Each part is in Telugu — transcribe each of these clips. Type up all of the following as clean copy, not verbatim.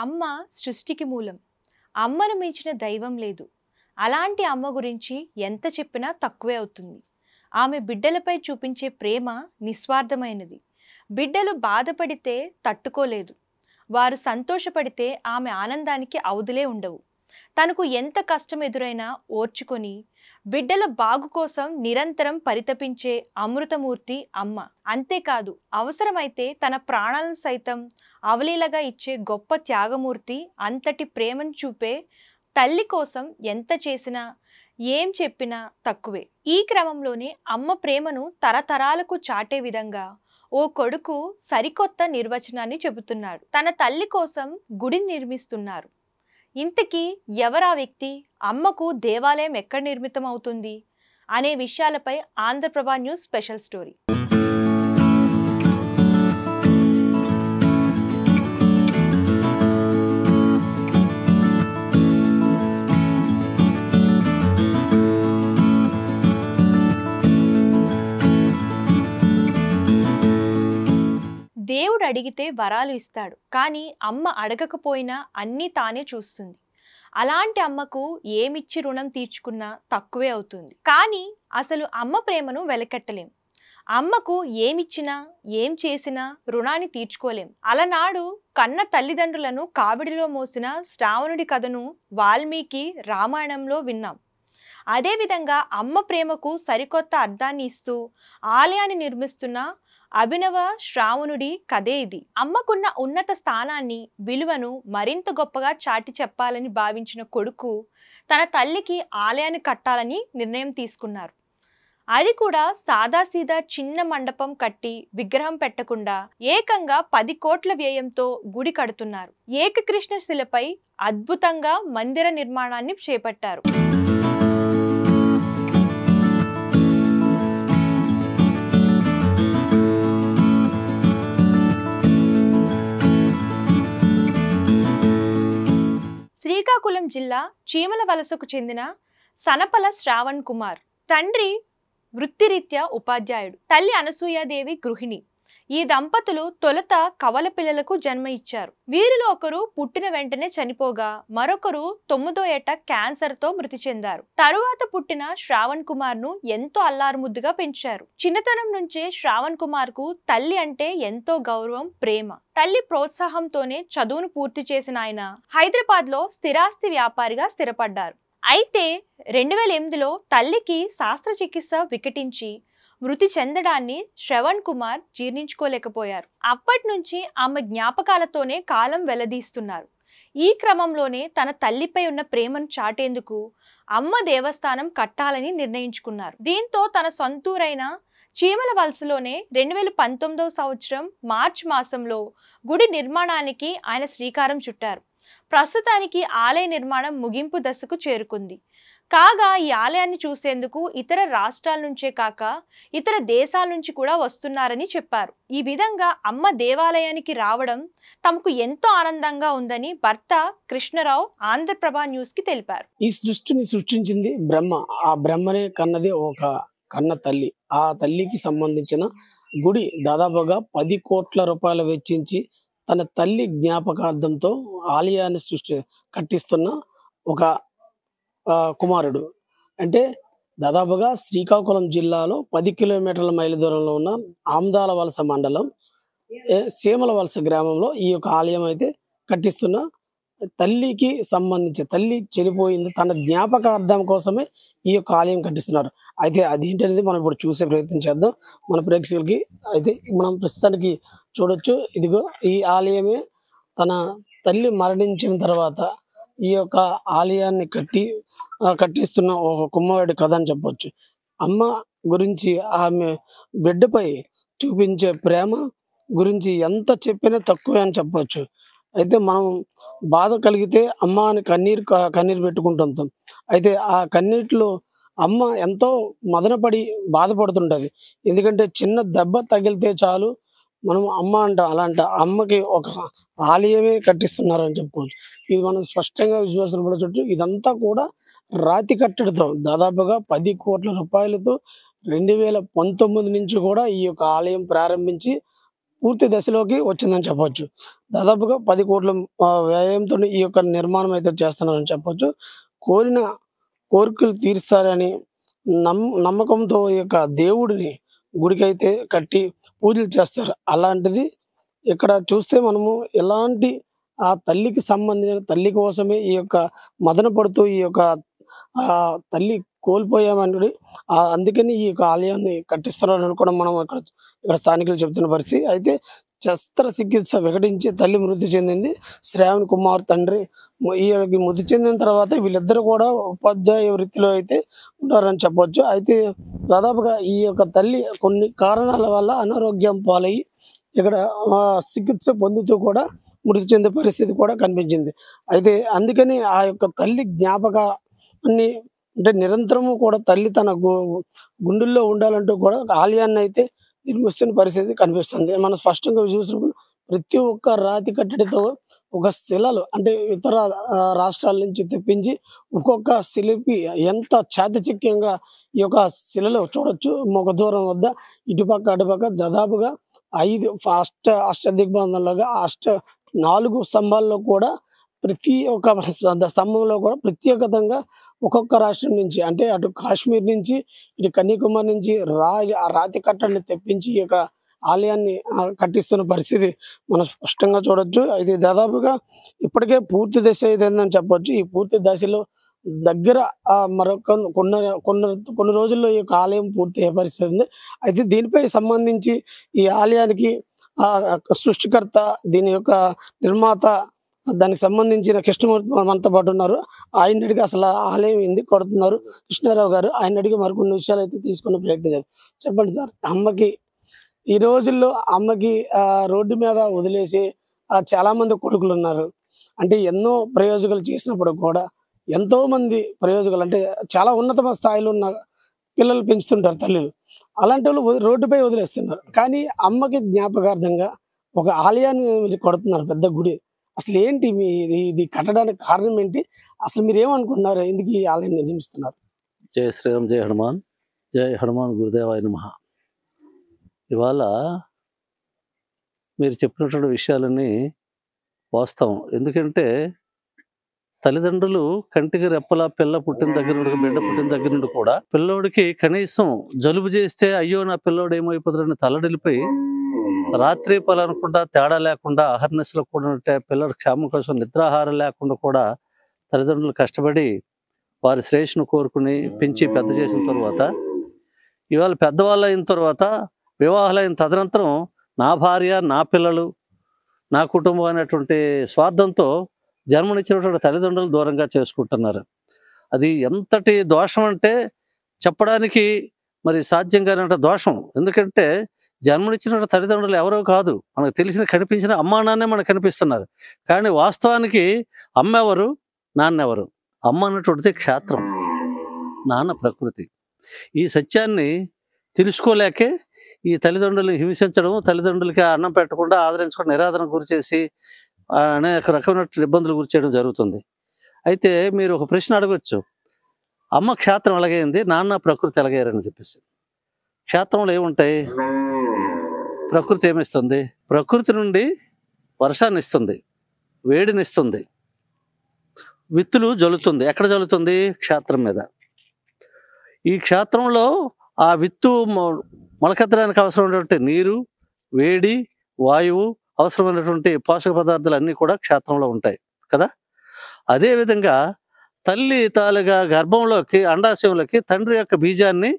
అమ్మ సృష్టికి మూలం. అమ్మను మించిన దైవం లేదు. అలాంటి అమ్మ గురించి ఎంత చెప్పినా తక్కువే అవుతుంది. ఆమె బిడ్డలపై చూపించే ప్రేమ నిస్వార్థమైనది. బిడ్డలు బాధపడితే తట్టుకోలేదు. వారు సంతోషపడితే ఆమె ఆనందానికి అవధులే ఉండవు. తనకు ఎంత కష్టం ఎదురైనా ఓర్చుకొని బిడ్డల బాగు కోసం నిరంతరం పరితపించే అమృతమూర్తి అమ్మ. అంతేకాదు, అవసరమైతే తన ప్రాణాలను సైతం అవలీలగా ఇచ్చే గొప్ప త్యాగమూర్తి. అంతటి ప్రేమను చూపే తల్లి కోసం ఎంత చేసినా ఏం చెప్పినా తక్కువే. ఈ క్రమంలోనే అమ్మ ప్రేమను తరతరాలకు చాటే విధంగా ఓ కొడుకు సరికొత్త నిర్వచనాన్ని చెబుతున్నాడు. తన తల్లి కోసం గుడిని నిర్మిస్తున్నారు. ఇంతకీ ఎవరా వ్యక్తి? అమ్మకు దేవాలయం ఎక్కడ నిర్మితం అవుతుంది అనే విషయాలపై ఆంధ్రప్రభ న్యూస్ స్పెషల్ స్టోరీ. దేవుడు అడిగితే వరాలు ఇస్తాడు, కానీ అమ్మ అడగకపోయినా అన్నీ తానే చూస్తుంది. అలాంటి అమ్మకు ఏమిచ్చి రుణం తీర్చుకున్నా తక్కువే అవుతుంది. కానీ అసలు అమ్మ ప్రేమను వెలకట్టలేం. అమ్మకు ఏమిచ్చినా ఏం చేసినా రుణాన్ని తీర్చుకోలేం. అలనాడు కన్న తల్లిదండ్రులను కావిడిలో మోసిన శ్రావణుడి కథను వాల్మీకి రామాయణంలో విన్నాం. అదేవిధంగా అమ్మ ప్రేమకు సరికొత్త అర్థాన్ని ఇస్తూ ఆలయాన్ని నిర్మిస్తున్న అభినవ శ్రావణుడి కథే ఇది. అమ్మకున్న ఉన్నత స్థానాన్ని, విలువను మరింత గొప్పగా చాటి చెప్పాలని భావించిన కొడుకు తన తల్లికి ఆలయాన్ని కట్టాలని నిర్ణయం తీసుకున్నారు. అది కూడా సాదాసీదా చిన్న మండపం కట్టి విగ్రహం పెట్టకుండా ఏకంగా 10 కోట్ల వ్యయంతో గుడి కడుతున్నారు. ఏకకృష్ణ శిలపై అద్భుతంగా మందిర నిర్మాణాన్ని చేపట్టారు. శ్రీకాకుళం జిల్లా చీమలవలసకు చెందిన సనపల శ్రావణ్ కుమార్. తండ్రి వృత్తిరీత్యా ఉపాధ్యాయుడు, తల్లి అనసూయాదేవి గృహిణి. ఈ దంపతులు తొలుత కవల పిల్లలకు జన్మ ఇచ్చారు. వీరిలో ఒకరు పుట్టిన వెంటనే చనిపోగా మరొకరు 9వ ఏట క్యాన్సర్తో మృతి చెందారు. తరువాత పుట్టిన శ్రావణ్ కుమార్ ను ఎంతో అల్లారుముద్దుగా పెంచారు. చిన్నతనం నుంచే శ్రావణ్ కుమార్ కు తల్లి అంటే ఎంతో గౌరవం, ప్రేమ. తల్లి ప్రోత్సాహంతోనే చదువును పూర్తి చేసిన ఆయన హైదరాబాద్ లో స్థిరాస్తి వ్యాపారిగా స్థిరపడ్డారు. అయితే 2008లో తల్లికి శస్త్రచికిత్స వికటించి మృతి చెందడాన్ని శ్రవణ్ కుమార్ జీర్ణించుకోలేకపోయారు. అప్పటి నుంచి ఆమె జ్ఞాపకాలతోనే కాలం వెల్లదీస్తున్నారు. ఈ క్రమంలోనే తన తల్లిపై ఉన్న ప్రేమను చాటేందుకు అమ్మ దేవస్థానం కట్టాలని నిర్ణయించుకున్నారు. దీంతో తన సొంతూరైన చీమలవలసలోనే 2019వ సంవత్సరం మార్చి మాసంలో గుడి నిర్మాణానికి ఆయన శ్రీకారం చుట్టారు. ప్రస్తుతానికి ఆలయ నిర్మాణం ముగింపు దశకు చేరుకుంది. కాగా ఈ ఆలయాన్ని చూసేందుకు ఇతర రాష్ట్రాల నుంచే కాక ఇతర దేశాల నుంచి కూడా వస్తున్నారని చెప్పారు. ఈ విధంగా అమ్మ దేవాలయానికి రావడం తమకు ఎంతో ఆనందంగా ఉందని భర్త కృష్ణరావు ఆంధ్రప్రభ న్యూస్ కి తెలిపారు. ఈ సృష్టిని సృష్టించింది బ్రహ్మ. ఆ బ్రహ్మనే కన్నది ఒక కన్న తల్లి. ఆ తల్లికి సంబంధించిన గుడి దాదాపుగా 10 కోట్ల రూపాయలు వెచ్చించి తన తల్లి జ్ఞాపకార్థంతో ఆలయాన్ని కట్టిస్తున్న ఒక కుమారుడు. అంటే దాదాపుగా శ్రీకాకుళం జిల్లాలో 10 కిలోమీటర్ల మైలు దూరంలో ఉన్న ఆమ్దాల వలస మండలం సీమల వలస గ్రామంలో ఈ యొక్క ఆలయం అయితే కట్టిస్తున్న తల్లికి సంబంధించి, తల్లి చనిపోయింది తన జ్ఞాపకార్థం కోసమే ఈ యొక్క ఆలయం కట్టిస్తున్నారు. అయితే అదేంటనేది మనం ఇప్పుడు చూసే ప్రయత్నం చేద్దాం మన ప్రేక్షకులకి. అయితే మనం ప్రస్తుతానికి చూడొచ్చు, ఇదిగో ఈ ఆలయమే తన తల్లి మరణించిన తర్వాత ఈ యొక్క ఆలయాన్ని కట్టిస్తున్న ఒక కుమారుడి కథ అని చెప్పొచ్చు. అమ్మ గురించి, ఆమె బిడ్డపై చూపించే ప్రేమ గురించి ఎంత చెప్పినా తక్కువే అని చెప్పొచ్చు. అయితే మనం బాధ కలిగితే అమ్మ అని కన్నీరు పెట్టుకుంటుంటాం. అయితే ఆ కన్నీటిలో అమ్మ ఎంతో మదనపడి బాధపడుతుంటది. ఎందుకంటే చిన్న దెబ్బ తగిలితే చాలు మనం అమ్మ అంటాం. అలాంటి అమ్మకి ఒక ఆలయమే కట్టిస్తున్నారని చెప్పుకోవచ్చు. ఇది మనం స్పష్టంగా విజువల్స్‌లో కూడా చూడొచ్చు. ఇదంతా కూడా రాతి కట్టడితో దాదాపుగా 10,00,00,000 రూపాయలతో 2019 నుంచి కూడా ఈ యొక్క ఆలయం ప్రారంభించి పూర్తి దశలోకి వచ్చిందని చెప్పొచ్చు. దాదాపుగా 10,00,00,000 వ్యయంతోని ఈ యొక్క నిర్మాణం అయితే చేస్తున్నారని చెప్పొచ్చు. కోరిన కోరికలు తీరుస్తారని నమ్మకంతో ఈ యొక్క దేవుడిని గుడికైతే కట్టి పూజలు చేస్తారు. అలాంటిది ఇక్కడ చూస్తే మనము ఎలాంటి ఆ తల్లికి సంబంధించిన తల్లి కోసమే ఈ యొక్క మదన పడుతూ ఈ యొక్క తల్లి కోల్పోయామని అందుకని ఈ యొక్క ఆలయాన్ని కట్టిస్తున్నారని కూడా మనం ఇక్కడ స్థానికులు చెప్తున్న పరిస్థితి. అయితే శస్త్రచికిత్స వికటించి తల్లి మృతి చెందింది. శ్రావణ్ కుమార్ తండ్రి ఈయనకి మృతి చెందిన తర్వాత వీళ్ళిద్దరు కూడా ఉపాధ్యాయ వృత్తిలో అయితే ఉన్నారని చెప్పొచ్చు. అయితే దాదాపుగా ఈ యొక్క తల్లి కొన్ని కారణాల వల్ల అనారోగ్యం పాలయ్యి ఇక్కడ చికిత్స పొందుతూ కూడా మృతి చెందే పరిస్థితి కూడా కనిపించింది. అయితే అందుకని ఆ యొక్క తల్లి జ్ఞాపకాన్ని అంటే నిరంతరము కూడా తల్లి తన గుండెల్లో ఉండాలంటూ కూడా ఆలయాన్ని అయితే నిర్మిస్తున్న పరిస్థితి కనిపిస్తుంది. మనం స్పష్టంగా చూసినప్పుడు ప్రతి ఒక్క రాతి కట్టడితో ఒక శిలలు అంటే ఇతర రాష్ట్రాల నుంచి తెప్పించి ఒక్కొక్క శిల్పి ఎంత చాకచక్యంగా ఈ యొక్క శిలలో చూడొచ్చు. ముఖదూరం వద్ద ఇటుపక్క అటుపక్క దాదాపుగా 5 అష్టదిగ్బంధంలాగా 4 స్తంభాల్లో కూడా ప్రతి ఒక్క స్తంభంలో కూడా ప్రత్యేకతంగా ఒక్కొక్క రాష్ట్రం నుంచి అంటే అటు కాశ్మీర్ నుంచి ఇటు కన్యాకుమారి నుంచి రాతి కట్టడిని తెప్పించి ఈ యొక్క ఆలయాన్ని కట్టిస్తున్న పరిస్థితి మనం స్పష్టంగా చూడొచ్చు. అయితే దాదాపుగా ఇప్పటికే పూర్తి దశ అయిపోయిందని చెప్పొచ్చు. ఈ పూర్తి దశలో దగ్గర మరొక కొన్ని రోజుల్లో ఈ యొక్క ఆలయం పూర్తి అయ్యే పరిస్థితి ఉంది. అయితే దీనిపై సంబంధించి ఈ ఆలయానికి సృష్టికర్త దీని యొక్క నిర్మాత దానికి సంబంధించిన కృష్ణమూర్తి మనతో పాటు ఉన్నారు. ఆయన అడిగి అసలు ఆలయం ఎందుకు కడుతున్నారు కృష్ణారావు గారు, ఆయన అడిగి మరికొన్ని విషయాలు అయితే తీసుకునే ప్రయత్నం చేద్దాం. చెప్పండి సార్, అమ్మకి ఈ రోజుల్లో అమ్మకి రోడ్డు మీద వదిలేసి చాలా మంది కొడుకులు ఉన్నారు. అంటే ఎన్నో ప్రయోజకులు చేసినప్పుడు కూడా ఎంతో మంది ప్రయోజకులు అంటే చాలా ఉన్నత స్థాయిలో ఉన్న పిల్లలు పెంచుతుంటారు తల్లులు. అలాంటి వాళ్ళు రోడ్డుపై వదిలేస్తున్నారు. కానీ అమ్మకి జ్ఞాపకార్థంగా ఒక ఆలయాన్ని మీరు కడుతున్నారు, పెద్ద గుడి. అసలు ఏంటి ఇది కట్టడానికి కారణం ఏంటి? అసలు మీరు ఏమనుకుంటున్నారు? ఎందుకు ఈ ఆలయాన్ని నిర్మిస్తున్నారు? జై శ్రీరామ్, జై హనుమాన్, జై హనుమాన్ గురుదేవాయ నమః. ఇవాళ మీరు చెప్పినటువంటి విషయాలన్నీ వాస్తవం. ఎందుకంటే తల్లిదండ్రులు కంటికి రెప్పలా పిల్ల పుట్టిన దగ్గర నుండి బిడ్డ పుట్టిన దగ్గర నుండి కూడా పిల్లోడికి కనీసం జలుబు చేస్తే అయ్యో నా పిల్లోడు ఏమైపోతాడని తల్లడిల్లిపోయి రాత్రి పలనకుండా తేడా లేకుండా అహర్నిశలు కూడా ఉంటే పిల్లల క్షేమం కోసం నిద్రాహారం లేకుండా కూడా తల్లిదండ్రులు కష్టపడి వారి శ్రేష్ఠను కోరుకుని పెంచి పెద్ద చేసిన తర్వాత ఇవాళ పెద్దవాళ్ళు అయిన తర్వాత వివాహాలైన తదనంతరం నా భార్య నా పిల్లలు నా కుటుంబం అనేటువంటి స్వార్థంతో జన్మనిచ్చినటువంటి తల్లిదండ్రులు దూరంగా చేసుకుంటున్నారు. అది ఎంతటి దోషం అంటే చెప్పడానికి మరి సాధ్యం కానంత దోషం. ఎందుకంటే జన్మనిచ్చిన తల్లిదండ్రులు ఎవరో కాదు, మనకు తెలిసిన కనిపించిన అమ్మా నాన్నే మనకు కనిపిస్తున్నారు. కానీ వాస్తవానికి అమ్మ ఎవరు, నాన్న ఎవరు? అమ్మ అన్నటువంటిది క్షేత్రం, నాన్న ప్రకృతి. ఈ సత్యాన్ని తెలుసుకోలేకే ఈ తల్లిదండ్రులను హింసించడం, తల్లిదండ్రులకి అన్నం పెట్టకుండా ఆదరించకుండా నిరాదరణ గురి చేసి అనేక రకమైన ఇబ్బందులు గురి చేయడం జరుగుతుంది. అయితే మీరు ఒక ప్రశ్న అడగచ్చు, అమ్మ క్షేత్రం ఎలాగైంది, నాన్న ప్రకృతి ఎలాగయ్యారని చెప్పేసి. క్షేత్రంలో ఏముంటాయి? ప్రకృతి ఏమిస్తుంది? ప్రకృతి నుండి వర్షాన్ని ఇస్తుంది, వేడిని ఇస్తుంది, విత్తులు జల్లుతుంది. ఎక్కడ జల్లుతుంది? క్షేత్రం మీద. ఈ క్షేత్రంలో ఆ విత్తు మొలకెత్తడానికి అవసరమైనటువంటి నీరు, వేడి, వాయువు, అవసరమైనటువంటి పోషక పదార్థాలు అన్నీ కూడా క్షేత్రంలో ఉంటాయి కదా. అదేవిధంగా తల్లి తాలుగా గర్భంలోకి అండాశయంలోకి తండ్రి యొక్క బీజాన్ని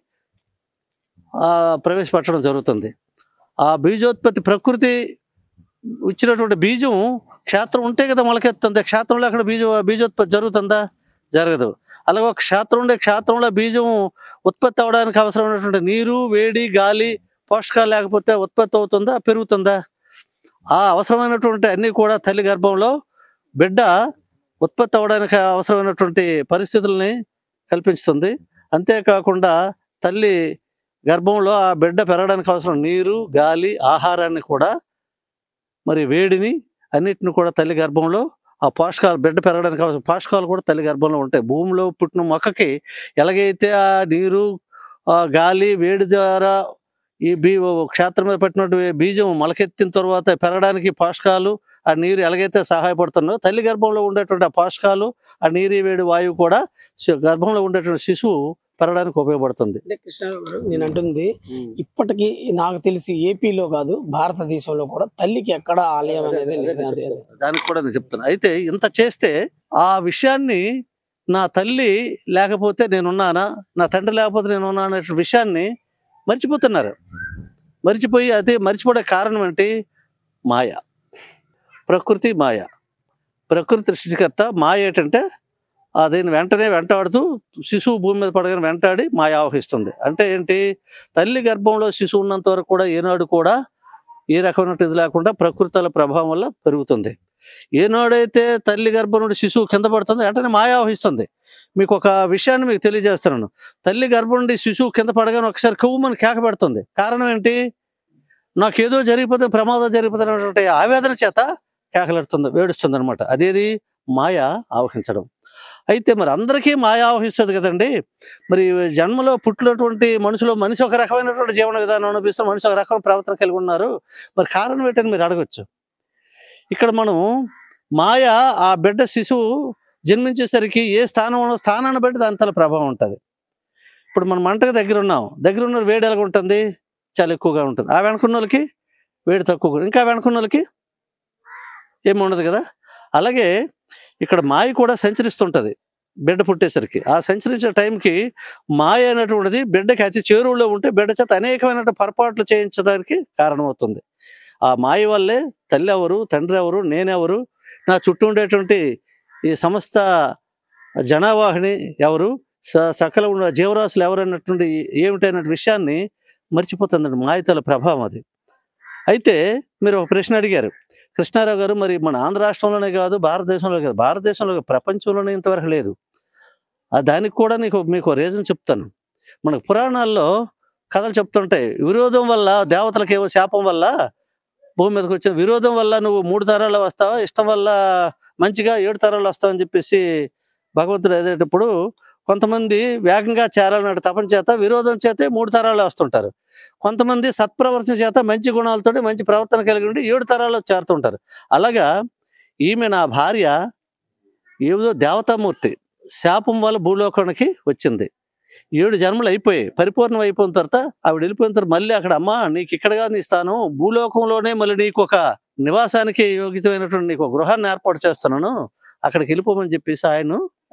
ప్రవేశపెట్టడం జరుగుతుంది. ఆ బీజోత్పత్తి ప్రకృతి ఇచ్చినటువంటి బీజం క్షేత్రం ఉంటే కదా మొలకెత్తుంది. క్షేత్రంలో అక్కడ బీజోత్పత్తి జరుగుతుందా? జరగదు. అలాగే ఒక క్షేత్రంలో బీజం ఉత్పత్తి అవడానికి అవసరమైనటువంటి నీరు, వేడి, గాలి, పోషకాలు లేకపోతే ఉత్పత్తి అవుతుందా, పెరుగుతుందా? ఆ అవసరమైనటువంటి అన్నీ కూడా తల్లి గర్భంలో బిడ్డ ఉత్పత్తి అవడానికి అవసరమైనటువంటి పరిస్థితుల్ని కల్పిస్తుంది. అంతేకాకుండా తల్లి గర్భంలో ఆ బిడ్డ పెరగడానికి అవసరం నీరు, గాలి, ఆహారాన్ని కూడా, మరి వేడిని అన్నిటిని కూడా తల్లి గర్భంలో ఆ పోషకాలు, బిడ్డ పెరగడానికి అవసరం పోషకాలు కూడా తల్లి గర్భంలో ఉంటాయి. భూమిలో పుట్టిన మొక్కకి ఎలాగైతే ఆ నీరు, ఆ గాలి, వేడి ద్వారా ఈ క్షేత్రం మీద పెట్టినటువంటి బీజం మొలకెత్తిన తర్వాత పెరగడానికి పోషకాలు, ఆ నీరు ఎలాగైతే సహాయపడుతుందో, తల్లి గర్భంలో ఉండేటువంటి ఆ పోషకాలు, ఆ నీరు, వేడి వాయువు కూడా గర్భంలో ఉండేటువంటి శిశువు పెరగడానికి ఉపయోగపడుతుంది. అంటే కృష్ణారావు గారు, నేను అంటుంది ఇప్పటికీ నాకు తెలిసి ఏపీలో కాదు భారతదేశంలో కూడా తల్లికి ఎక్కడ ఆలయం అనేది లేదు. దానికి కూడా నేను చెప్తాను. అయితే ఇంత చేస్తే ఆ విషయాన్ని, నా తల్లి లేకపోతే నేనున్నానా, నా తండ్రి లేకపోతే నేనున్నా అనే విషయాన్ని మర్చిపోతున్నారు. మర్చిపోయి అదే మర్చిపోయే కారణం ఏంటి? మాయ, ప్రకృతి మాయ. ప్రకృతి సృష్టికర్త, మాయ ఏంటంటే దీన్ని వెంటనే వెంటాడుతూ శిశువు భూమి మీద పడగానే వెంటాడి మాయ ఆవహిస్తుంది. అంటే ఏంటి? తల్లి గర్భంలో శిశువు ఉన్నంత వరకు కూడా ఏనాడు కూడా ఏ రకమైన ఇది లేకుండా ప్రకృతుల ప్రభావం వల్ల పెరుగుతుంది. ఏనాడైతే తల్లి గర్భం నుండి శిశువు కింద పడుతుందో వెంటనే మాయ ఆవహిస్తుంది. మీకు ఒక విషయాన్ని మీకు తెలియజేస్తున్నాను. తల్లి గర్భం నుండి శిశువు కింద పడగానే ఒకసారి కొవ్వుమని కేక పెడుతుంది. కారణం ఏంటి? నాకేదో జరిగిపోతే, ప్రమాదం జరిగిపోతుంది అనేటువంటి ఆవేదన చేత కేకలెడుతుంది, వేడుస్తుంది అనమాట. అదేది? మాయ ఆవహించడం. అయితే మరి అందరికీ మాయ ఆవహిస్తుంది కదండి. మరి జన్మలో పుట్టినటువంటి మనిషి ఒక రకమైనటువంటి జీవన విధానం అనిపిస్తుంది, మనిషి ఒక రకమైన ప్రవర్తన కలిగి ఉన్నారు. మరి కారణం ఏంటని మీరు అడగచ్చు. ఇక్కడ మనం మాయ, ఆ బిడ్డ శిశువు జన్మించేసరికి ఏ స్థానాన్ని బట్టి దాని తల ప్రభావం ఉంటుంది. ఇప్పుడు మనం మంటకు దగ్గర ఉన్న వేడి ఎలాగ ఉంటుంది? చాలా ఎక్కువగా ఉంటుంది. ఆ వెనుకున్న వాళ్ళకి వేడి తక్కువ, ఇంకా వెనుకున్న వాళ్ళకి ఏమి ఉండదు కదా. అలాగే ఇక్కడ మాయ కూడా సంచరిస్తుంటుంది బిడ్డ పుట్టేసరికి. ఆ సంచరించే టైంకి మాయ అనేటువంటిది బిడ్డకి అతి చేరువులో ఉంటే బిడ్డ చేత అనేకమైన పొరపాట్లు చేయించడానికి కారణమవుతుంది. ఆ మాయ వల్లే తల్లి ఎవరు, తండ్రి ఎవరు, నేనెవరు, నా చుట్టూ ఉండేటువంటి ఈ సమస్త జనావాహిని ఎవరు, సకల ఉన్న జీవరాశులు ఎవరు అన్నటువంటి ఏమిటైన విషయాన్ని మర్చిపోతుందండి మాయతల ప్రభావం అది. అయితే మీరు ఒక ప్రశ్న అడిగారు కృష్ణారావు గారు, మరి మన ఆంధ్ర రాష్ట్రంలోనే కాదు, భారతదేశంలో కాదు, భారతదేశంలో ప్రపంచంలోనే ఇంతవరకు లేదు. దానికి కూడా మీకు రీజన్ చెప్తాను. మనకు పురాణాల్లో కథలు చెప్తుంటాయి. విరోధం వల్ల, దేవతలకు ఏవో శాపం వల్ల భూమి మీదకి వచ్చిన విరోధం వల్ల నువ్వు 3 తరాలు వస్తావా, ఇష్టం వల్ల మంచిగా 7 తరాలు వస్తావని చెప్పేసి భగవంతుడు అదేటప్పుడు కొంతమంది వేగంగా చేరాలన్నట్టు తపన చేత విరోధం చేతే 3 తరాలు వస్తుంటారు. కొంతమంది సత్ప్రవర్తన చేత మంచి గుణాలతో మంచి ప్రవర్తన కలిగి ఉండి 7 తరాల్లో చేరుతుంటారు. అలాగా ఈమె నా భార్య ఏదో దేవతామూర్తి శాపం వల్ల భూలోకానికి వచ్చింది. 7 జన్మలు అయిపోయాయి, పరిపూర్ణం అయిపోయిన తర్వాత ఆవిడ వెళ్ళిపోయిన తర్వాత మళ్ళీ అక్కడ, అమ్మ నీకు ఇక్కడగా నీ స్థానం, భూలోకంలోనే మళ్ళీ నీకు ఒక నివాసానికి యోగ్యమైనటువంటి నీకు ఒక గృహాన్ని ఏర్పాటు చేస్తున్నాను, అక్కడికి వెళ్ళిపోమని చెప్పేసి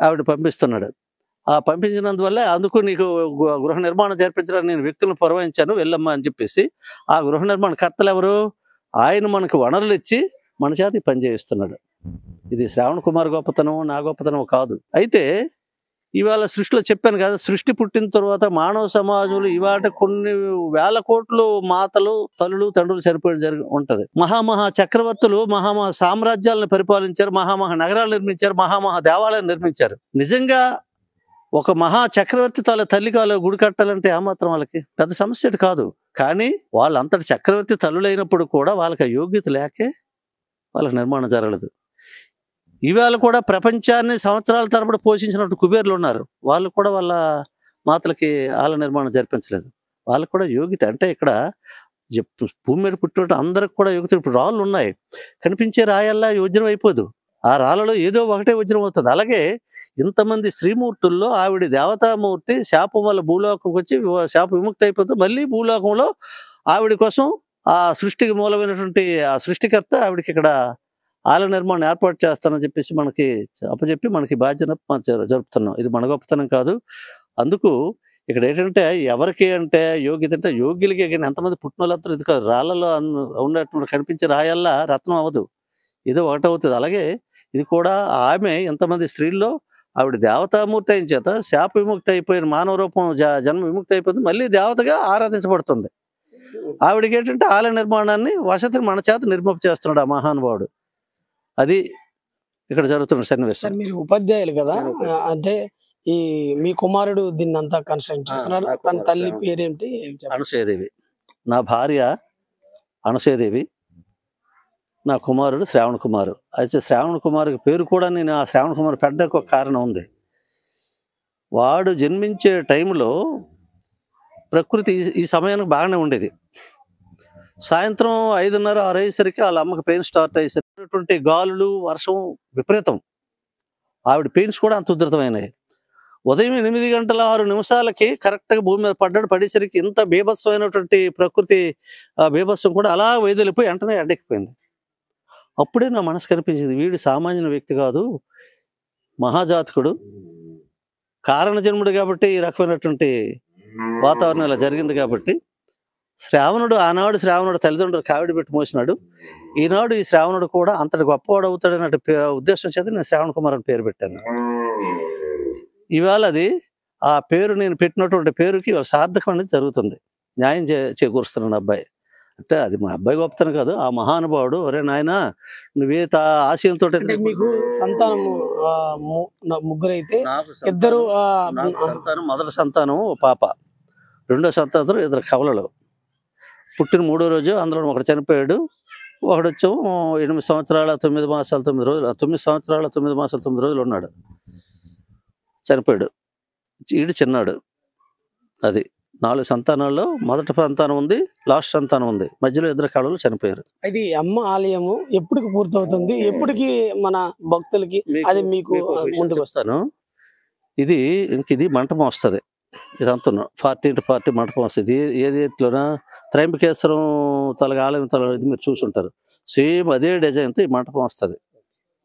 ఆవిడ పంపిస్తున్నాడు. ఆ పంపించినందువల్ల అందుకు నీకు గృహ నిర్మాణం జరిపించడానికి నేను వ్యక్తులను పురమాయించాను, వెళ్ళమ్మా అని చెప్పేసి ఆ గృహ నిర్మాణ కర్తలు ఎవరు? ఆయన మనకు వనరులు ఇచ్చి మన చేత పని చేయిస్తున్నాడు. ఇది శ్రావణ్ కుమార్ గొప్పతనం, నా గొప్పతనం కాదు. అయితే ఇవాళ సృష్టిలో చెప్పాను కదా, సృష్టి పుట్టిన తర్వాత మానవ సమాజంలో ఇవాళ కొన్ని వేల కోట్లు మాతలు, తల్లులు, తండ్రులు సరిపోయి ఉంటది. మహామహా చక్రవర్తులు మహామహా సామ్రాజ్యాలను పరిపాలించారు, మహామహా నగరాలు నిర్మించారు, మహామహా దేవాలయాలు నిర్మించారు. నిజంగా ఒక మహా చక్రవర్తి తల్లి కాలు గుడి కట్టాలంటే ఏమాత్రం వాళ్ళకి పెద్ద సమస్య కాదు. కానీ వాళ్ళంతటి చక్రవర్తి తల్లులైనప్పుడు కూడా వాళ్ళకి ఆ యోగ్యత లేకే వాళ్ళకి నిర్మాణం జరగలేదు. ఇవాళ కూడా ప్రపంచాన్ని సంవత్సరాల తరబడి పోషించినట్టు కుబేర్లు ఉన్నారు, వాళ్ళు కూడా వాళ్ళ మాతలకి ఆల నిర్మాణం జరిపించలేదు. వాళ్ళకు కూడా యోగ్యత అంటే ఇక్కడ భూమి మీద పుట్టినట్టు అందరికి కూడా యోగ్యత. ఇప్పుడు రాళ్ళు ఉన్నాయి, కనిపించే రాయల్లా వజ్రం అయిపోదు, ఆ రాళ్ళలో ఏదో ఒకటే వజ్రం అవుతుంది. అలాగే ఇంతమంది శ్రీమూర్తుల్లో ఆవిడ దేవతామూర్తి శాపం వల్ల భూలోకంకి వచ్చి శాప విముక్తి అయిపోతుంది. మళ్ళీ భూలోకంలో ఆవిడ కోసం ఆ సృష్టికి మూలమైనటువంటి ఆ సృష్టికర్త ఆవిడకి ఇక్కడ ఆలయ నిర్మాణం ఏర్పాటు చేస్తానని చెప్పేసి మనకి అప్పచెప్పి మనకి బాధ్యత జరుపుతున్నాం. ఇది మన గొప్పతనం కాదు. అందుకు ఇక్కడ ఏంటంటే ఎవరికి అంటే యోగ్యత అంటే యోగ్యులకి, కానీ ఎంతమంది పుట్టిన వాళ్ళంతా ఇది కాదు. రాళ్ళలో ఉన్నటువంటి కనిపించే రాయల్లా రత్నం అవ్వదు, ఏదో ఒకటి అవుతుంది. అలాగే ఇది కూడా ఆమె ఎంతమంది స్త్రీల్లో ఆవిడ దేవతామూర్తి అయిన చేత శాప విముక్తి అయిపోయిన మానవ రూపం జన్మ విముక్తి అయిపోతుంది, మళ్ళీ దేవతగా ఆరాధించబడుతుంది. ఆవిడకి ఏంటంటే ఆలయ నిర్మాణాన్ని వసతిని మన చేత నిర్మింప చేస్తున్నాడు ఆ మహానుభావుడు. అది ఇక్కడ జరుగుతున్న సన్నివేశం. మీరు ఉపాధ్యాయులు కదా, అంటే ఈ మీ కుమారుడు దీన్ని అంతా కన్స్ట్రక్ట్ చేస్తున్నారు. నా తన కుమారుడు తల్లి పేరేంటి చెప్పండి. అనసూయదేవి. నా భార్య అనసూయదేవి, నా కుమారుడు శ్రావణ్ కుమార్. అయితే శ్రావణ్ కుమార్ పేరు కూడా నేను ఆ శ్రావణ్ కుమార్ పెట్టడానికి ఒక కారణం ఉంది. వాడు జన్మించే టైంలో ప్రకృతి ఈ సమయానికి బాగానే ఉండేది. సాయంత్రం 5:30, 6 అయ్యేసరికి వాళ్ళ అమ్మకి పెయిన్ స్టార్ట్ అయ్యేసరికి గాలులు, వర్షం విపరీతం. ఆవిడ పెయిన్స్ కూడా అంత ఉధృతమైనవి. ఉదయం 8:06 కరెక్ట్గా భూమి మీద పడ్డాడు. పడేసరికి ఇంత బీభత్సమైనటువంటి ప్రకృతి బీభత్సం కూడా అలా వైదొలిపోయి వెంటనే అడ్డెక్కిపోయింది. అప్పుడే నా మనసు కనిపించింది, వీడు సామాన్య వ్యక్తి కాదు, మహాజాతకుడు, కారణ జన్ముడు కాబట్టి ఈ రకమైనటువంటి వాతావరణం ఇలా జరిగింది. కాబట్టి ఆనాడు శ్రావణుడు తల్లిదండ్రులు కావిడి పెట్టి మోసినాడు. ఈనాడు ఈ శ్రావణుడు కూడా అంతటి గొప్పవాడు అవుతాడనే ఉద్దేశం చేత నేను శ్రావణ్ కుమార్ అని పేరు పెట్టాను. ఇవాళ అది ఆ పేరు నేను పెట్టినటువంటి పేరుకి సార్థకం అనేది జరుగుతుంది. న్యాయం చేకూరుస్తున్నాను అబ్బాయి అంటే. అది మా అబ్బాయి గొప్పతనం కాదు, ఆ మహానుభావుడు. ఒరే నాయన, నువ్వే ఆశయంతో. మీకు సంతానము ముగ్గురైతే ఇద్దరు సంతానం, మొదటి సంతానం ఓ పాప, రెండో సంతానం 2 కవలలు. పుట్టిన 3వ రోజు అందులో ఒకడు చనిపోయాడు. ఒకడు వచ్చాము 8 సంవత్సరాల 9 మాసాలు 9 రోజులు, 9 సంవత్సరాల 9 మాసాలు 9 రోజులు ఉన్నాడు, చనిపోయాడు. ఈడు చిన్నాడు. అది 4 సంతానాల్లో మొదటి సంతానం ఉంది, లాస్ట్ సంతానం ఉంది, మధ్యలో 2 కళలు చనిపోయారు. అది అమ్మ ఆలయము ఎప్పటికి పూర్తవుతుంది? ఎప్పటికి మన భక్తులకి అది మీకు ముందుకు వస్తాను. ఇది మంటపం వస్తుంది. ఇదంతా 40x40 మంటపం వస్తుంది. ఏది ఎత్తులోనా త్రయంబకేశ్వరం ఆలయం ఇది మీరు చూసుంటారు. సేమ్ అదే డిజైన్తో ఈ మంటపం వస్తుంది.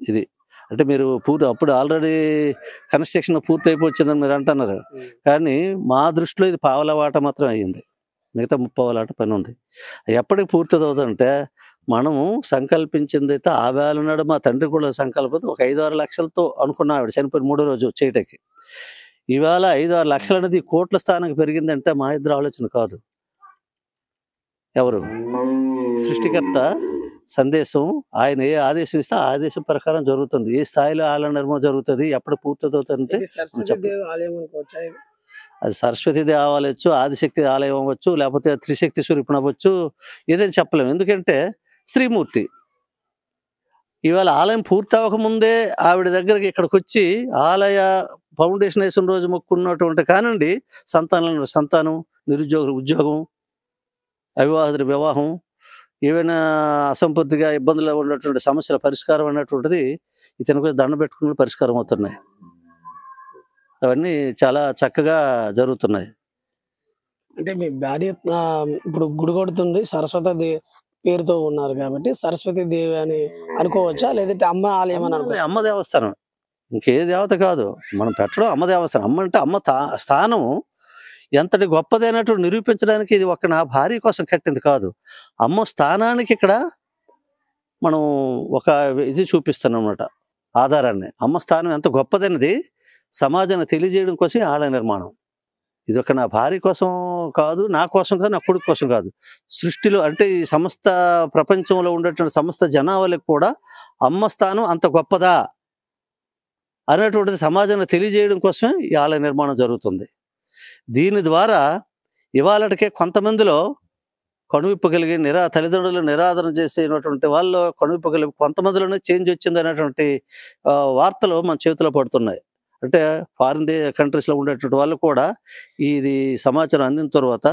ఇది అంటే మీరు అప్పుడు ఆల్రెడీ కన్స్ట్రక్షన్ పూర్తి అయిపోయిందని మీరు అంటున్నారు. కానీ మా దృష్టిలో ఇది పావలవాట మాత్రం అయ్యింది, మిగతా 30 పని ఉంది. ఎప్పటికి పూర్తి అవుతుందంటే మనము సంకల్పించింది అయితే ఆ వేళ నాడు మా తండ్రి కూడా సంకల్పం ఒక 5-6 లక్షలతో అనుకున్నా ఆవిడ చనిపోయిన 3వ రోజు చేయటానికి. ఇవాళ 5-6 లక్షలు అనేది కోట్ల స్థానానికి పెరిగిందంటే మా ఇద్దరు ఆలోచన కాదు. ఎవరు సృష్టికర్త సందేశం, ఆయన ఏ ఆదేశం ఇస్తే ఆ ఆదేశం ప్రకారం జరుగుతుంది. ఏ స్థాయిలో ఆలయ నిర్మాణం జరుగుతుంది, ఎప్పుడు పూర్తవుతుందంటే అది సరస్వతి దేవి అవ్వచ్చు, ఆదిశక్తి ఆలయం అవ్వచ్చు, లేకపోతే త్రిశక్తి స్వరూపం అవ్వచ్చు, ఏదైనా చెప్పలేము. ఎందుకంటే స్త్రీమూర్తి. ఇవాళ ఆలయం పూర్తి అవ్వకముందే ఆవిడ దగ్గరికి ఇక్కడికి వచ్చి ఆలయ ఫౌండేషన్ వేసిన రోజు మొక్కున్నటువంటి కానండి సంతానం, నిరుద్యోగుల ఉద్యోగం, అవివాహితుల వివాహం, ఏవైనా అసంపూర్తిగా ఇబ్బందులు ఉన్నటువంటి సమస్యల పరిష్కారం అనేటువంటిది ఇతని గురించి దండం పెట్టుకుని పరిష్కారం అవుతున్నాయి. అవన్నీ చాలా చక్కగా జరుగుతున్నాయి. అంటే మీ భార్య ఇప్పుడు గుడి కొడుతుంది, సరస్వతి పేరుతో ఉన్నారు కాబట్టి సరస్వతి దేవి అని అనుకోవచ్చా, లేదంటే అమ్మ ఆలయం అని అనుకో? అమ్మ దేవస్థానం, ఇంకే దేవత కాదు. మనం పెట్టడం అమ్మ దేవస్థానం. అమ్మ అంటే అమ్మ స్థానం ఎంతటి గొప్పదైనటువంటి నిరూపించడానికి ఇది నా భార్య కోసం కట్టింది కాదు. అమ్మ స్థానానికి ఇక్కడ మనం ఒక ఇది చూపిస్తాం అన్నమాట, ఆధారాన్ని. అమ్మ స్థానం ఎంత గొప్పదైనది సమాజాన్ని తెలియజేయడం కోసం ఆలయ నిర్మాణం. ఇది నా భార్య కోసం కాదు, నా కోసం కాదు, నా కొడుకు కోసం కాదు. సృష్టిలో అంటే ఈ సమస్త ప్రపంచంలో ఉండేటువంటి సమస్త జనాభాలకు కూడా అమ్మ స్థానం అంత గొప్పదా అనేటువంటిది సమాజాన్ని తెలియజేయడం కోసమే ఈ ఆలయ నిర్మాణం జరుగుతుంది. దీని ద్వారా ఇవాళకే కొంతమందిలో కనువిప్పగలిగి తల్లిదండ్రులు నిరాదరణ చేసేటువంటి వాళ్ళు కనువిప్పగలిగి కొంతమందిలోనే చేంజ్ వచ్చింది అనేటువంటి వార్తలు మన చేతిలో పడుతున్నాయి. అంటే ఫారిన్ కంట్రీస్లో ఉండేటువంటి వాళ్ళు కూడా ఇది సమాచారం అందిన తర్వాత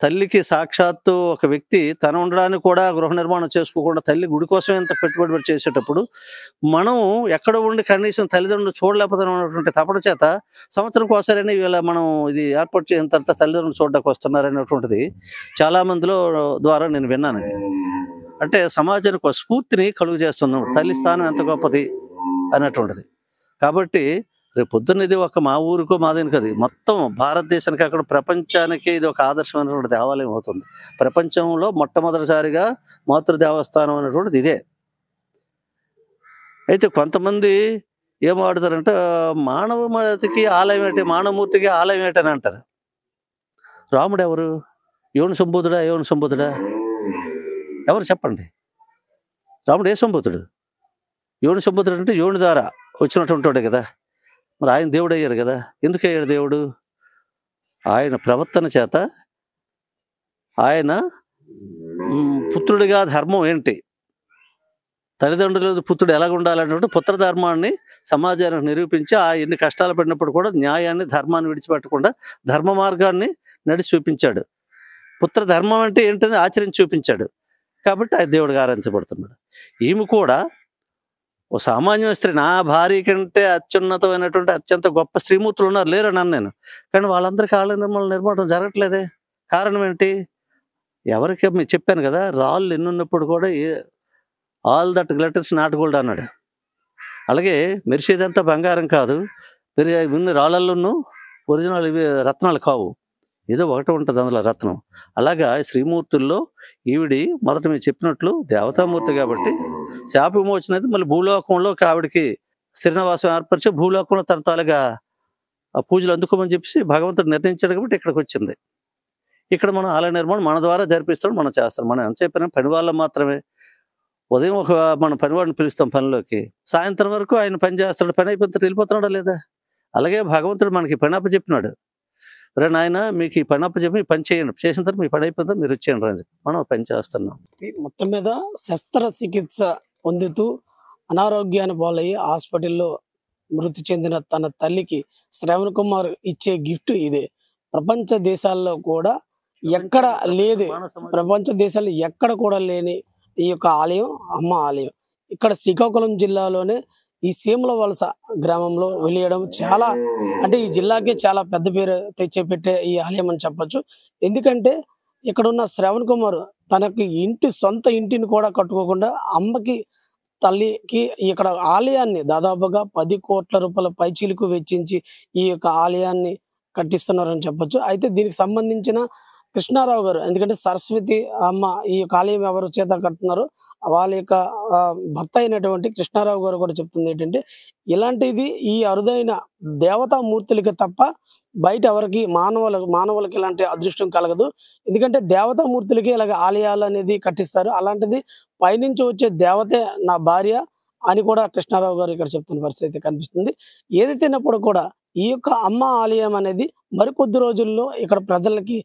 తల్లికి సాక్షాత్తు ఒక వ్యక్తి తన ఉండడానికి కూడా గృహ నిర్మాణం చేసుకోకుండా తల్లి గుడి కోసం ఎంత పెట్టుబడి చేసేటప్పుడు మనం ఎక్కడ ఉండి కనీసం తల్లిదండ్రులు చూడలేకపోతున్నటువంటి తపన చేత సంవత్సరంకి ఒకసారి ఇలా మనం ఇది ఏర్పాటు చేసిన తర్వాత తల్లిదండ్రులు చూడడానికి వస్తున్నారనేటువంటిది చాలామందిలో ద్వారా నేను విన్నాను. ఇది అంటే సమాజానికి ఒక స్ఫూర్తిని కలుగు చేస్తున్నాం, తల్లి స్థానం ఎంత గొప్పది అనేటువంటిది. కాబట్టి రేపు పొద్దున్న ఇది మా ఊరికో మాదేని కదా, మొత్తం భారతదేశానికి అక్కడ ప్రపంచానికి ఇది ఒక ఆదర్శమైనటువంటి దేవాలయం అవుతుంది. ప్రపంచంలో మొట్టమొదటిసారిగా మాతృ దేవస్థానం అనేటువంటిది ఇదే. అయితే కొంతమంది ఏం వాడతారంటే మానవమూర్తికి ఆలయం ఏంటి, మానవమూర్తికి ఆలయం ఏంటని అంటారు. రాముడు ఎవరు? యోని సంబోధుడా? ఎవరు చెప్పండి? రాముడు ఏ సంబోధుడు? యోని సంబోధుడు అంటే యోని ద్వారా వచ్చినటువంటి కదా. మరి ఆయన దేవుడు అయ్యాడు కదా. ఎందుకు అయ్యాడు దేవుడు? ఆయన ప్రవర్తన చేత ఆయన పుత్రుడిగా ధర్మం ఏంటి, తల్లిదండ్రులు పుత్రుడు ఎలాగ ఉండాలన్నట్టు పుత్ర ధర్మాన్ని సమాజానికి నిరూపించి ఆ ఎన్ని కష్టాలు పడినప్పుడు కూడా న్యాయాన్ని ధర్మాన్ని విడిచిపెట్టకుండా ధర్మ మార్గాన్ని నడిచి చూపించాడు. పుత్ర ధర్మం అంటే ఏంటని ఆచరించి చూపించాడు. కాబట్టి ఆయన దేవుడిగా ఆరాధించబడుతున్నాడు. ఈమె కూడా ఓ సామాన్య స్త్రీ, నా భార్య కంటే అత్యున్నతమైనటువంటి అత్యంత గొప్ప స్త్రీమూర్తులు ఉన్నారు లేరని అన్నాను నేను. కానీ వాళ్ళందరికీ ఆలయ నిర్మాణం జరగట్లేదే. కారణం ఏంటి? ఎవరికి మీరు చెప్పాను కదా, రాళ్ళు ఎన్నున్నప్పుడు కూడా all that glitters not gold అన్నాడు. అలాగే మెరిసేదంతా బంగారం కాదు, మీరు ఇన్ని రాళ్ళల్లోనూ ఒరిజినల్ ఇవి రత్నాలు కావు, ఏదో ఒకటి ఉంటుంది అందులో రత్నం. అలాగా శ్రీమూర్తుల్లో ఈవిడి మొదట మీరు చెప్పినట్లు దేవతామూర్తి కాబట్టి శాప విమోచన అయితే మళ్ళీ భూలోకంలో ఆవిడికి స్థిరనివాసం ఏర్పరిచి భూలోకంలో తరతాలుగా ఆ పూజలు అందుకోమని చెప్పేసి భగవంతుడు నిర్ణయించాడు కాబట్టి ఇక్కడికి వచ్చింది. ఇక్కడ మనం ఆలయ నిర్మాణం మన ద్వారా జరిపిస్తాం, మనం చేస్తాం. మనం ఎంత చెప్పినా పని వాళ్ళం మాత్రమే. ఉదయం మన పనివాడిని పిలుస్తాం పనిలోకి, సాయంత్రం వరకు ఆయన పని చేస్తాడు, పని అయిపోతే వెళ్ళిపోతున్నాడా లేదా? అలాగే భగవంతుడు మనకి పని అప్పచెప్పినాడు. రే నాయన, మీకు ఈ పని అప్పచెప్పి ఈ పని చేయండి, చేసిన తర్వాత మీ పని అయిపోతే మీరు వచ్చేయండి అని చెప్పి మనం పని చేస్తున్నాం. మొత్తం మీద శస్త్రచికిత్స పొందుతూ అనారోగ్యాన్ని పాలయ్యి హాస్పిటల్లో మృతి చెందిన తన తల్లికి శ్రవణ్ కుమార్ ఇచ్చే గిఫ్ట్ ఇదే. ప్రపంచ దేశాల్లో కూడా ఎక్కడ లేదు, ప్రపంచ దేశాల్లో ఎక్కడ కూడా లేని ఈ యొక్క ఆలయం అమ్మ ఆలయం ఇక్కడ శ్రీకాకుళం జిల్లాలోనే ఈ సీమల వలస గ్రామంలో వెలియడం చాలా, అంటే ఈ జిల్లాకే చాలా పెద్ద పేరు తెచ్చిపెట్టే ఈ ఆలయం అని చెప్పొచ్చు. ఎందుకంటే ఇక్కడ ఉన్న శ్రవణ్ కుమార్ తనకి సొంత ఇంటిని కూడా కట్టుకోకుండా అమ్మకి తల్లికి ఇక్కడ ఆలయాన్ని దాదాపుగా 10 కోట్ల రూపాయల పైచీలకు వెచ్చించి ఈ యొక్క ఆలయాన్ని కట్టిస్తున్నారని చెప్పొచ్చు. అయితే దీనికి సంబంధించిన కృష్ణారావు గారు, ఎందుకంటే సరస్వతి అమ్మ ఈ యొక్క ఆలయం ఎవరు చేత కట్టున్నారో వాళ్ళ యొక్క భర్త అయినటువంటి కృష్ణారావు గారు కూడా చెప్తుంది ఏంటంటే, ఇలాంటిది ఈ అరుదైన దేవతా మూర్తులకి తప్ప బయట ఎవరికి మానవులకి ఇలాంటి అదృష్టం కలగదు. ఎందుకంటే దేవతా మూర్తులకి ఇలాగ ఆలయాలు అనేది కట్టిస్తారు. అలాంటిది పైనుంచి వచ్చే దేవతే నా భార్య అని కూడా కృష్ణారావు గారు ఇక్కడ చెప్తున్న పరిస్థితి కనిపిస్తుంది. ఏదైతేనప్పుడు కూడా ఈ యొక్క అమ్మ ఆలయం అనేది మరికొద్ది రోజుల్లో ఇక్కడ ప్రజలకి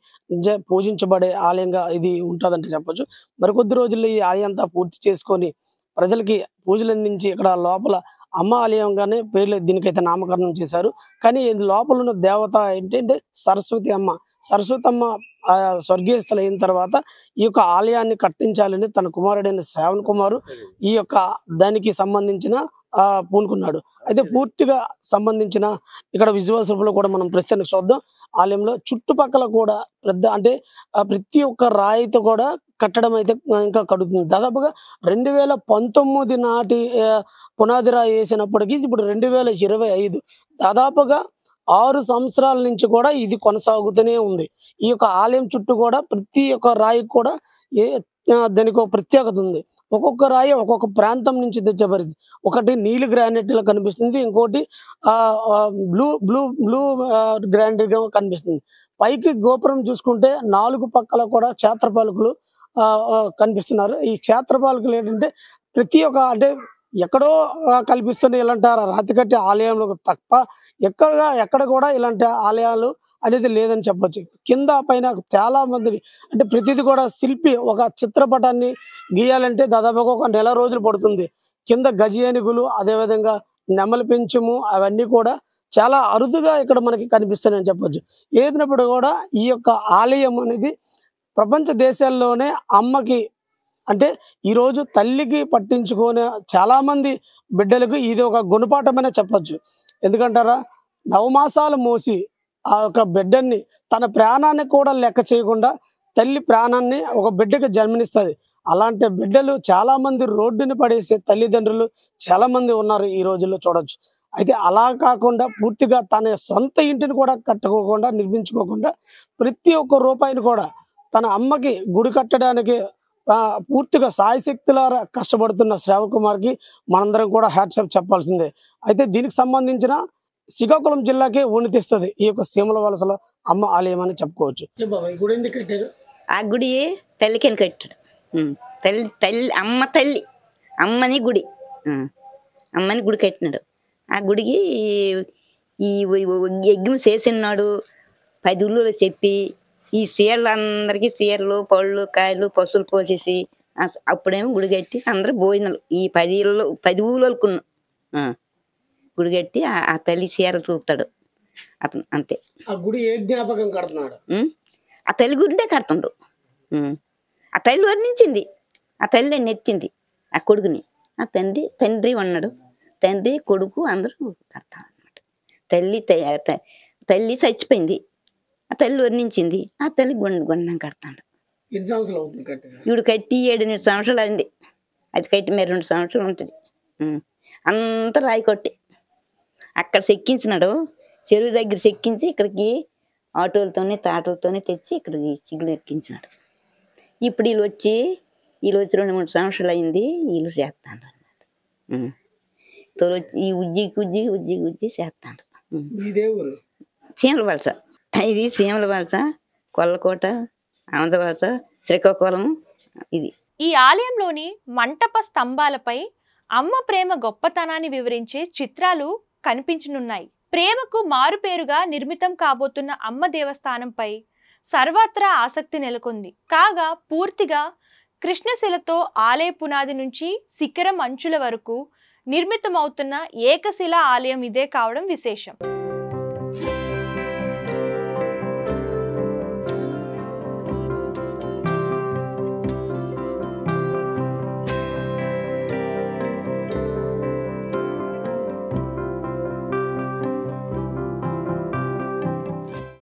పూజించబడే ఆలయంగా ఇది ఉంటుందంటే చెప్పొచ్చు. మరికొద్ది రోజుల్లో ఈ ఆలయం అంతా పూర్తి చేసుకొని ప్రజలకి పూజలు అందించి ఇక్కడ లోపల అమ్మ ఆలయంగానే పేర్లు దీనికైతే నామకరణం చేశారు. కానీ ఇది లోపల ఉన్న దేవత ఏంటంటే సరస్వతి అమ్మ. సరస్వతి అమ్మ స్వర్గీయస్థలు అయిన తర్వాత ఈ యొక్క ఆలయాన్ని కట్టించాలని తన కుమారుడైన శ్రవణ్ కుమారు ఈ యొక్క దానికి సంబంధించిన పూనుకున్నాడు. అయితే పూర్తిగా సంబంధించిన ఇక్కడ విజువల్స్ రూపంలో కూడా మనం ప్రస్తుతానికి చూద్దాం. ఆలయంలో చుట్టుపక్కల కూడా అంటే ప్రతి ఒక్క రాయితో కూడా కట్టడం అయితే ఇంకా కడుగుతుంది. దాదాపుగా 2019 నాటి పునాది రాయి వేసినప్పటికీ ఇప్పుడు 2025 దాదాపుగా 6 సంవత్సరాల నుంచి కూడా ఇది కొనసాగుతూనే ఉంది. ఈ యొక్క ఆలయం చుట్టూ కూడా ప్రతి ఒక్క రాయికి కూడా దానికి ఒక ప్రత్యేకత ఉంది. ఒక్కొక్క రాయి ఒక్కొక్క ప్రాంతం నుంచి తెచ్చే పరిస్థితి. ఒకటి నీలి గ్రానైట్ లా కనిపిస్తుంది, ఇంకోటి బ్లూ బ్లూ బ్లూ గ్రానైట్ గా కనిపిస్తుంది. పైకి గోపురం చూసుకుంటే 4 పక్కల కూడా క్షేత్రపాలకులు కనిపిస్తున్నారు. ఈ క్షేత్రపాలకులు ఏంటంటే ప్రతి ఒక్క అంటే ఎక్కడో కల్పిస్తున్న ఇలాంటి రాతి కట్టే ఆలయంలో తప్ప ఎక్కడ కూడా ఇలాంటి ఆలయాలు అనేది లేదని చెప్పొచ్చు. కింద పైన చాలా మంది అంటే ప్రతిది కూడా శిల్పి ఒక చిత్రపటాన్ని గీయాలంటే దాదాపుగా ఒక నెల రోజులు పడుతుంది. కింద గజేనుగులు, అదేవిధంగా నెమలి పెంచము అవన్నీ కూడా చాలా అరుదుగా ఇక్కడ మనకి కనిపిస్తున్నాయని చెప్పొచ్చు. ఏదినప్పుడు కూడా ఈ యొక్క ఆలయం అనేది ప్రపంచ దేశాల్లోనే అమ్మకి అంటే ఈరోజు తల్లికి పట్టించుకునే చాలామంది బిడ్డలకు ఇది ఒక గుణపాఠమనే చెప్పొచ్చు. ఎందుకంటారా, నవమాసాలు మోసి ఆ యొక్క బిడ్డని తన ప్రాణాన్ని కూడా లెక్క చేయకుండా తల్లి ప్రాణాన్ని ఒక బిడ్డకి జన్మనిస్తుంది. అలాంటి బిడ్డలు చాలామంది రోడ్డుని పడేసే తల్లిదండ్రులు చాలామంది ఉన్నారు ఈ రోజుల్లో చూడొచ్చు. అయితే అలా కాకుండా పూర్తిగా తన సొంత ఇంటిని కూడా కట్టుకోకుండా నిర్మించుకోకుండా ప్రతి ఒక్క రూపాయిని కూడా తన అమ్మకి గుడి కట్టడానికి పూర్తిగా సాయశక్తులారా కష్టపడుతున్న శ్రవణ్ కుమార్కి మనందరం కూడా హ్యాట్సాప్ చెప్పాల్సిందే. అయితే దీనికి సంబంధించిన శ్రీకాకుళం జిల్లాకే ఊని తెస్తుంది ఈ యొక్క సీమల వలసల అమ్మ ఆలయం అని చెప్పుకోవచ్చు. గుడి ఎందుకు కట్టారు? ఆ గుడి తల్లికని కట్టాడు. అమ్మని గుడి కట్టినాడు. ఆ గుడికి ఈ యజ్ఞం చేసినాడు 10 ఊళ్ళో చెప్పి ఈ చీరలందరికీ చీరలు పళ్ళు కాయలు పసులు పోసేసి అప్పుడేమో గుడి కట్టి అందరూ భోజనాలు ఈ 10 ఊళ్ళోకి గుడి కట్టి ఆ తల్లి చీరలు చూపుతాడు అతను అంతే. ఆ గుడి ఏ జ్ఞాపకం కడుతున్నాడు? ఆ తల్లి గుడినే కడుతుండు. ఆ తల్లి వర్ణించింది, ఆ తల్లి నెత్తింది ఆ కొడుకుని. ఆ తండ్రి ఉన్నాడు, తండ్రి కొడుకు అందరూ కడతారు అనమాట. తల్లి చచ్చిపోయింది, ఆ తల్లి వర్ణించింది, ఆ తల్లి గుండం కడతాడు. ఎన్ని సంవత్సరాలు అవుతుంది కట్టి? వీడు కట్టి 7-8 సంవత్సరాలు అయింది. అది కట్టి మరి 2 సంవత్సరాలు ఉంటుంది. అంతా రాయి కొట్టి అక్కడ చెక్కించినాడు, చెరువు దగ్గర చెక్కించి ఇక్కడికి ఆటోలతోనే తాటలతోనే తెచ్చి ఇక్కడికి చిగులు ఎక్కించినాడు. ఇప్పుడు వీళ్ళు వచ్చి 2-3 సంవత్సరాలు అయింది, వీళ్ళు చేస్తాను అనమాట. తోలొచ్చి ఈ ఉజ్జి చేస్తాను. ఇదే ఊరు చీమల వలస. ఇది చీమల వలస, కొల్లకోట, ఆంధ్రవలస, శ్రీకాకుళం. ఇది ఈ ఆలయంలోని మంటప స్తంభాలపై అమ్మ ప్రేమ గొప్పతనాన్ని వివరించే చిత్రాలు కనిపించనున్నాయి. ప్రేమకు మారుపేరుగా నిర్మితం కాబోతున్న అమ్మ దేవస్థానంపై సర్వత్రా ఆసక్తి నెలకొంది. కాగా పూర్తిగా కృష్ణశిలతో ఆలయ పునాది నుంచి శిఖరం అంచుల వరకు నిర్మితమవుతున్న ఏకశిలా ఆలయం ఇదే కావడం విశేషం.